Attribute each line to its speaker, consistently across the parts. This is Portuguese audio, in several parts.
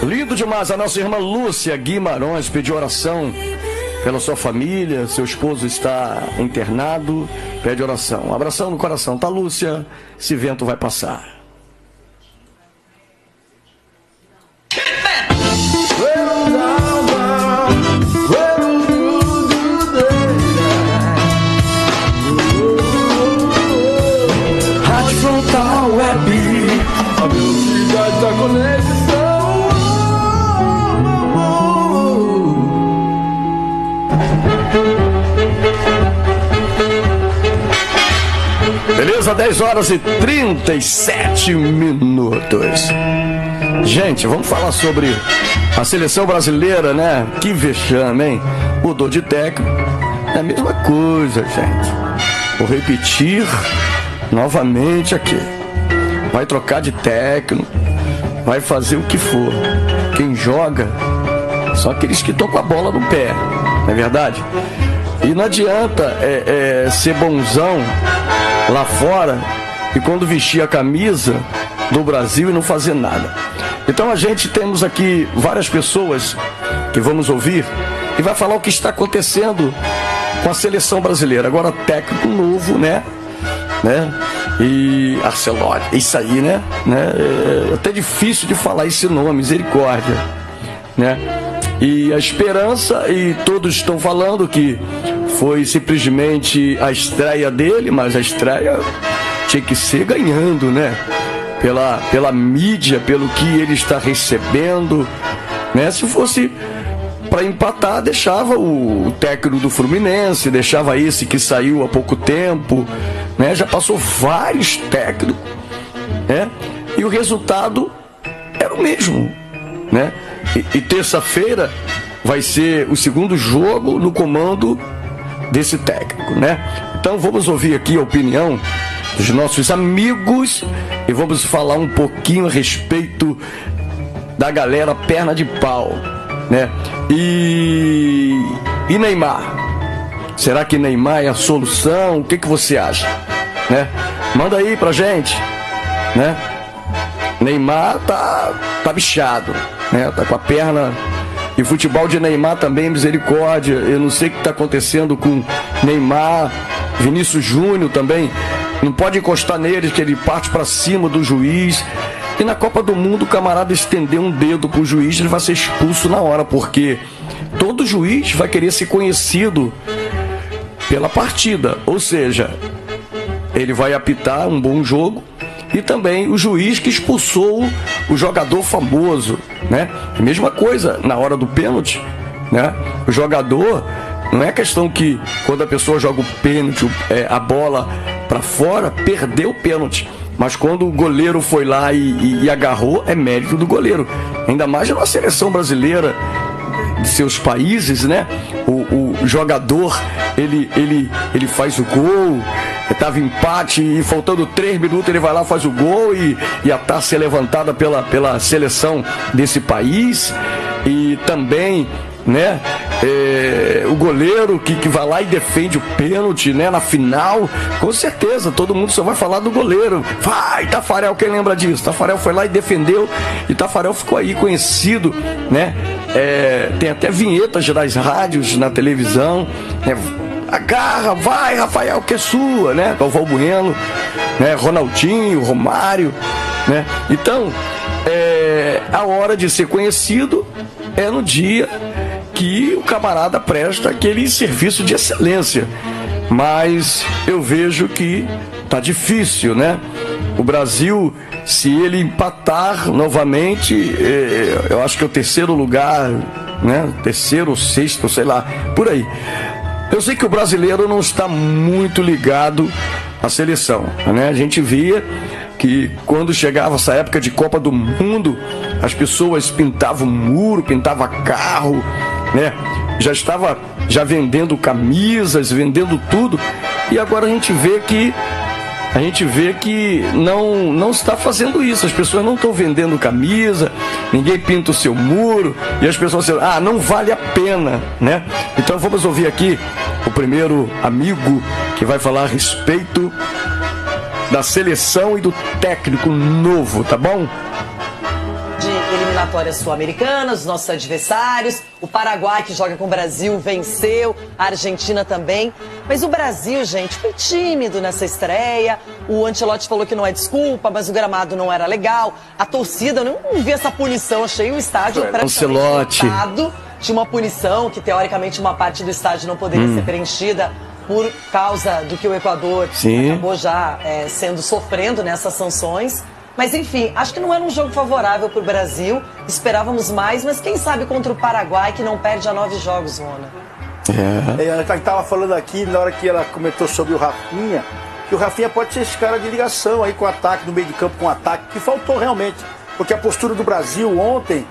Speaker 1: Lindo demais, a nossa irmã Lúcia Guimarães pediu oração pela sua família, seu esposo está internado, pede oração. Um abração no coração, tá, Lúcia? Esse vento vai passar. Rádio Frontal Web, a velocidade da conexão. Beleza, 10 horas e 37 minutos. Gente, vamos falar sobre a seleção brasileira, né? Que vexame, hein? Mudou de técnico. É a mesma coisa, gente. Vou repetir novamente aqui. Vai trocar de técnico, vai fazer o que for. Quem joga são aqueles que estão com a bola no pé, não é verdade? E não adianta ser bonzão lá fora e quando vestir a camisa do Brasil e não fazer nada. Então a gente temos aqui várias pessoas que vamos ouvir e vai falar o que está acontecendo com a seleção brasileira. Agora técnico novo, né? E Arcelor, isso aí, né? É até difícil de falar esse nome, misericórdia, né? E a esperança, e todos estão falando que foi simplesmente a estreia dele, mas a estreia tinha que ser ganhando, né? Pela mídia, pelo que ele está recebendo, né? Se fosse para empatar, deixava o técnico do Fluminense, deixava esse que saiu há pouco tempo, né? Já passou vários técnicos, né? E o resultado era o mesmo, né? E terça-feira vai ser o segundo jogo no comando desse técnico, né? Então vamos ouvir aqui a opinião dos nossos amigos e vamos falar um pouquinho a respeito da galera perna de pau, né? E Neymar? Será que Neymar é a solução? O que você acha, né? Manda aí pra gente, né? Neymar tá bichado, né? Tá com a perna. E futebol de Neymar também, misericórdia. Eu não sei o que está acontecendo com Neymar. Vinícius Júnior também. Não pode encostar nele, que ele parte para cima do juiz. E na Copa do Mundo, o camarada estender um dedo pro juiz, ele vai ser expulso na hora, porque todo juiz vai querer ser conhecido pela partida. Ou seja, ele vai apitar um bom jogo. E também o juiz que expulsou o jogador famoso, né? A mesma coisa na hora do pênalti, né? O jogador, não é questão que quando a pessoa joga o pênalti, a bola para fora, perdeu o pênalti. Mas quando o goleiro foi lá e agarrou, é mérito do goleiro. Ainda mais na seleção brasileira de seus países, né? O jogador, ele faz o gol. Estava empate e faltando 3 minutos ele vai lá, faz o gol e a taça é levantada pela seleção desse país. E também, né, o goleiro que vai lá e defende o pênalti, né, na final. Com certeza, todo mundo só vai falar do goleiro. Vai, Tafarel, quem lembra disso? Tafarel foi lá e defendeu, e Tafarel ficou aí conhecido, né? Tem até vinhetas nas rádios, na televisão, né? Agarra, vai, Rafael, que é sua, né? Galvão Bueno, né? Ronaldinho, Romário, né? Então, a hora de ser conhecido é no dia que o camarada presta aquele serviço de excelência. Mas eu vejo que tá difícil, né? O Brasil, se ele empatar novamente, eu acho que é o terceiro lugar, né? Terceiro ou sexto, sei lá, por aí. Eu sei que o brasileiro não está muito ligado à seleção, né? A gente via que quando chegava essa época de Copa do Mundo, as pessoas pintavam muro, pintavam carro, né? Já vendendo camisas, vendendo tudo. E agora a gente vê que não está fazendo isso. As pessoas não estão vendendo camisa, ninguém pinta o seu muro, e as pessoas dizem, não vale a pena, né? Então vamos ouvir aqui o primeiro amigo que vai falar a respeito da seleção e do técnico novo, tá bom?
Speaker 2: eliminatórias sul-americanas, os nossos adversários. O Paraguai, que joga com o Brasil, venceu. A Argentina também. Mas o Brasil, gente, foi tímido nessa estreia. O Ancelotti falou que não é desculpa, mas o gramado não era legal. A torcida, eu não vi essa punição. Achei o estádio praticamente lotado. Tinha uma punição que, teoricamente, uma parte do estádio não poderia ser preenchida por causa do que o Equador acabou já sofrendo nessas sanções. Mas, enfim, acho que não era um jogo favorável para o Brasil. Esperávamos mais, mas quem sabe contra o Paraguai, que não perde a 9 jogos, Rona.
Speaker 3: A gente estava falando aqui, na hora que ela comentou sobre o Rafinha, que o Rafinha pode ser esse cara de ligação aí com o ataque, no meio de campo com o ataque, que faltou realmente. Porque a postura do Brasil ontem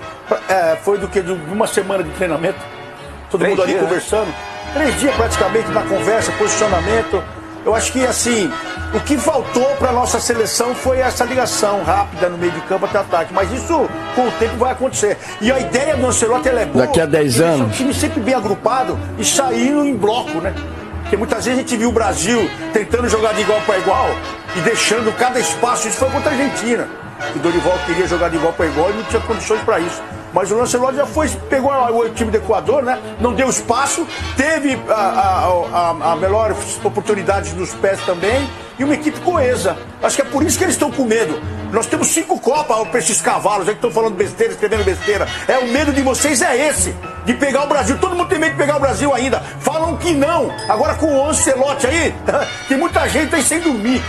Speaker 3: foi do que? De uma semana de treinamento. Todo mundo ali conversando. 3 dias praticamente na conversa, posicionamento. Eu acho que, assim, o que faltou para a nossa seleção foi essa ligação rápida no meio de campo até ataque. Mas isso, com o tempo, vai acontecer. E a ideia do Ancelotti, ela é boa.
Speaker 1: Daqui a 10 anos.
Speaker 3: Um time sempre bem agrupado e saindo em bloco, né? Porque muitas vezes a gente viu o Brasil tentando jogar de igual para igual e deixando cada espaço. Isso foi contra a Argentina. O Dorival queria jogar de igual para igual e não tinha condições para isso. Mas o Ancelotti já pegou o time do Equador, né? Não deu espaço, teve a melhor oportunidade nos pés também e uma equipe coesa. Acho que é por isso que eles estão com medo. Nós temos 5 Copas para esses cavalos aí que estão falando besteira, escrevendo besteira. O medo de vocês é esse, de pegar o Brasil. Todo mundo tem medo de pegar o Brasil ainda. Falam que não. Agora com o Ancelotti aí, tem muita gente aí sem dormir.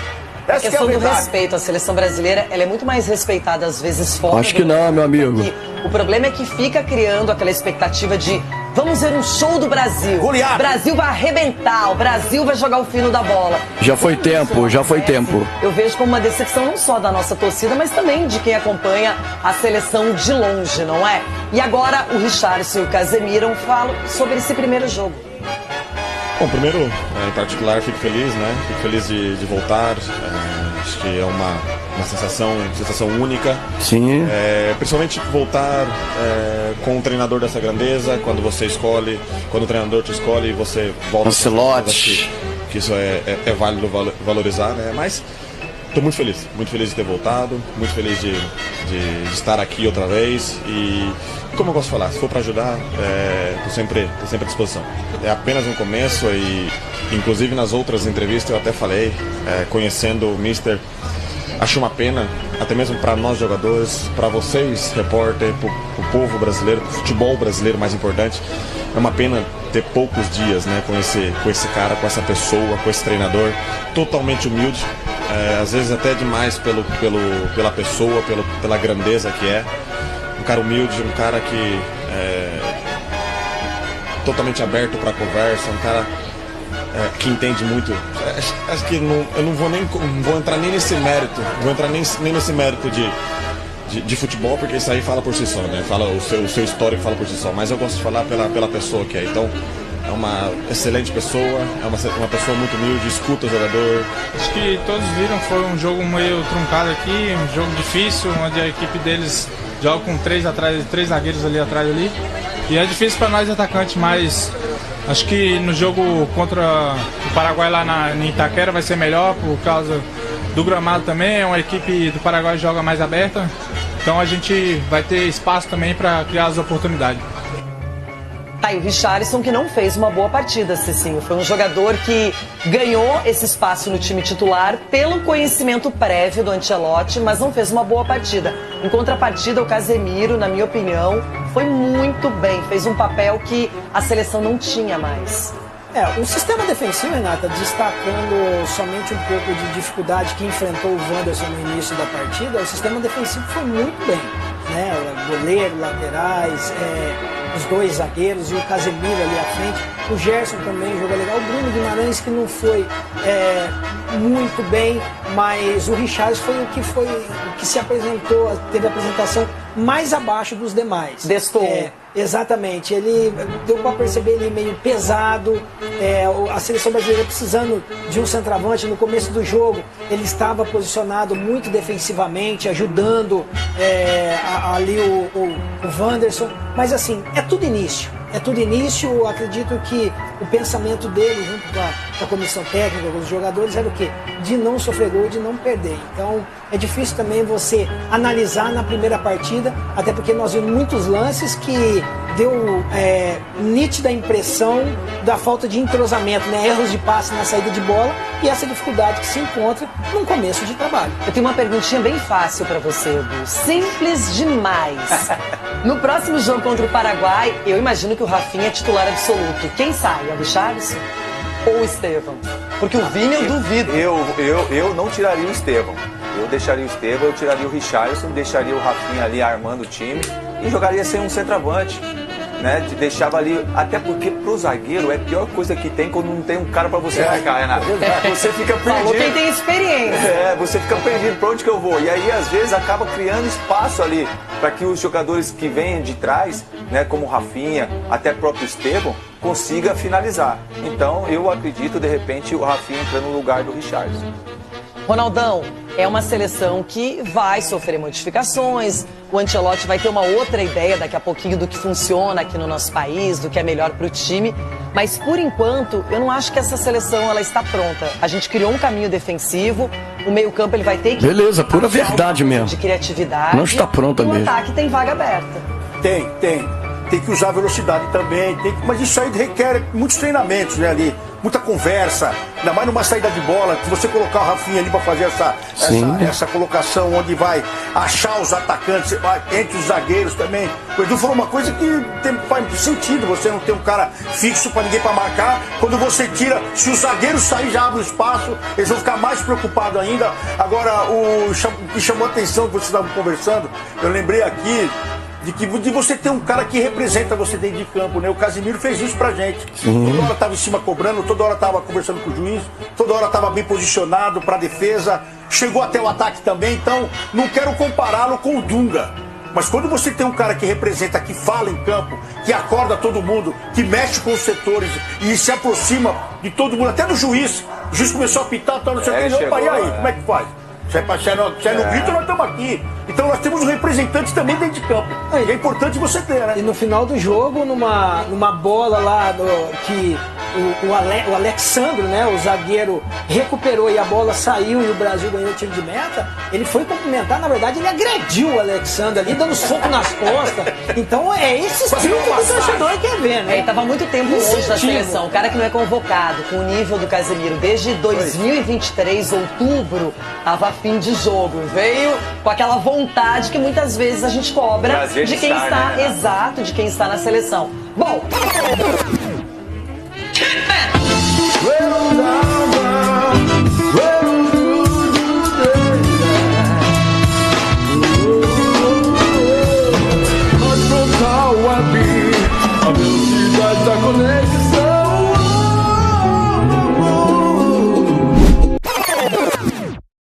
Speaker 2: A questão do respeito à seleção brasileira, ela é muito mais respeitada às vezes fora.
Speaker 1: Acho que não, meu amigo.
Speaker 2: O problema é que fica criando aquela expectativa de vamos ver um show do Brasil.
Speaker 3: Goleado.
Speaker 2: O Brasil vai arrebentar, o Brasil vai jogar o fino da bola.
Speaker 1: Já foi tempo, já foi tempo.
Speaker 2: Eu vejo como uma decepção não só da nossa torcida, mas também de quem acompanha a seleção de longe, não é? E agora o Richarlison e o Casemiro falam sobre esse primeiro jogo.
Speaker 4: Bom, primeiro, em particular, fico feliz, né? Fico feliz de voltar. Acho que é uma sensação única.
Speaker 1: Sim.
Speaker 4: Principalmente voltar com um treinador dessa grandeza, quando você escolhe, quando o treinador te escolhe e você volta.
Speaker 1: Ancelotti.
Speaker 4: Que isso é válido valorizar, né? Mas estou muito feliz de ter voltado, muito feliz de estar aqui outra vez e como eu gosto de falar, se for para ajudar, estou sempre à disposição. É apenas um começo e, inclusive, nas outras entrevistas eu até falei, conhecendo o Mister, acho uma pena, até mesmo para nós jogadores, para vocês, repórter, para o povo brasileiro, para o futebol brasileiro mais importante, é uma pena ter poucos dias, né, com esse cara, com essa pessoa, com esse treinador, totalmente humilde, às vezes até demais pela pessoa, pela grandeza que é. Um cara humilde, um cara que totalmente aberto para conversa, um cara que entende muito. Acho que eu não vou entrar nem nesse mérito, nem nesse mérito de futebol, porque isso aí fala por si só, né? Fala o seu histórico fala por si só. Mas eu gosto de falar pela pessoa que é. Então é uma excelente pessoa, é uma pessoa muito humilde, escuta o jogador.
Speaker 5: Acho que todos viram, foi um jogo meio truncado aqui, um jogo difícil, onde a equipe deles joga com 3 zagueiros ali atrás ali. E é difícil para nós atacantes, mas acho que no jogo contra o Paraguai lá em Itaquera vai ser melhor por causa do gramado também. É uma equipe do Paraguai que joga mais aberta, então a gente vai ter espaço também para criar as oportunidades.
Speaker 2: Tá, e o Richarlison que não fez uma boa partida, Cicinho. Foi um jogador que ganhou esse espaço no time titular pelo conhecimento prévio do Ancelotti, mas não fez uma boa partida. Em contrapartida, o Casemiro, na minha opinião, foi muito bem. Fez um papel que a seleção não tinha mais.
Speaker 6: O sistema defensivo, Renata, destacando somente um pouco de dificuldade que enfrentou o Wanderson no início da partida, o sistema defensivo foi muito bem, né? O goleiro, laterais, os 2 zagueiros e o Casemiro ali à frente. O Gerson também jogou legal. O Bruno Guimarães que não foi muito bem, mas o Richarlison foi o que se apresentou, teve a apresentação mais abaixo dos demais.
Speaker 2: Destoou.
Speaker 6: Exatamente, ele deu para perceber ele meio pesado, a seleção brasileira precisando de um centroavante. No começo do jogo ele estava posicionado muito defensivamente, ajudando ali o Wanderson, mas assim, é tudo início, acredito que o pensamento dele junto a comissão técnica, com os jogadores, era o quê? De não sofrer gol, de não perder. Então, é difícil também você analisar na primeira partida, até porque nós vimos muitos lances que deu nítida impressão da falta de entrosamento, né? Erros de passe na saída de bola e essa dificuldade que se encontra num começo de trabalho.
Speaker 2: Eu tenho uma perguntinha bem fácil pra você, Edu. Simples demais. No próximo jogo contra o Paraguai, eu imagino que o Rafinha é titular absoluto. Quem sai? É o Richarlison ou o Estevão? Porque o Vini eu duvido.
Speaker 7: Eu não tiraria o Estevão. Eu deixaria o Estevão, eu tiraria o Richarlison, deixaria o Rafinha ali armando o time e jogaria sem um centroavante. Né, deixava ali, até porque pro zagueiro é a pior coisa que tem quando não tem um cara pra você marcar, Renato. Você fica perdido.
Speaker 2: Falou quem tem experiência.
Speaker 7: Você fica perdido, pra onde que eu vou? E aí, às vezes, acaba criando espaço ali para que os jogadores que vêm de trás, né, como o Rafinha, até o próprio Estevão, consiga finalizar. Então, eu acredito, de repente, o Rafinha entrando no lugar do Richarlison.
Speaker 2: Ronaldão, é uma seleção que vai sofrer modificações. O Ancelotti vai ter uma outra ideia daqui a pouquinho do que funciona aqui no nosso país, do que é melhor para o time. Mas, por enquanto, eu não acho que essa seleção ela está pronta. A gente criou um caminho defensivo, o meio-campo ele vai ter que...
Speaker 1: Beleza, pura verdade mesmo.
Speaker 2: De criatividade.
Speaker 1: Não está pronta mesmo.
Speaker 2: O ataque tem vaga aberta.
Speaker 3: Tem que usar velocidade também, mas isso aí requer muitos treinamentos, né, ali, muita conversa, ainda mais numa saída de bola, se você colocar o Rafinha ali para fazer essa colocação onde vai achar os atacantes, entre os zagueiros também. O Edu falou uma coisa que faz sentido, você não tem um cara fixo para ninguém para marcar, quando você tira, se os zagueiros saírem já abre o espaço, eles vão ficar mais preocupados ainda. Agora, o que chamou a atenção que vocês estavam conversando, eu lembrei aqui, de você ter um cara que representa você dentro de campo, né? O Casemiro fez isso pra gente. Toda hora tava em cima cobrando, toda hora tava conversando com o juiz, toda hora tava bem posicionado pra defesa, chegou até o ataque também, então não quero compará-lo com o Dunga. Mas quando você tem um cara que representa, que fala em campo, que acorda todo mundo, que mexe com os setores e se aproxima de todo mundo, até do juiz. O juiz começou a apitar, não sei o que, opa, e aí, como é que faz? Se é no grito, nós estamos aqui. Então nós temos um representante também dentro de campo. E é importante você ter, né?
Speaker 6: E no final do jogo, numa bola lá que o Alexandro, né, o zagueiro, recuperou e a bola saiu e o Brasil ganhou o tiro de meta, ele foi cumprimentar, na verdade ele agrediu o Alexandro ali, dando soco nas costas. Então é esse estilo que o torcedor quer ver, né?
Speaker 2: Ele estava muito tempo longe da seleção. O cara que não é convocado com o nível do Casemiro desde 2023, outubro, estava a fim de jogo. Veio com aquela vontade que muitas vezes a gente cobra de quem está, né? Exato, de quem está na seleção. Bom...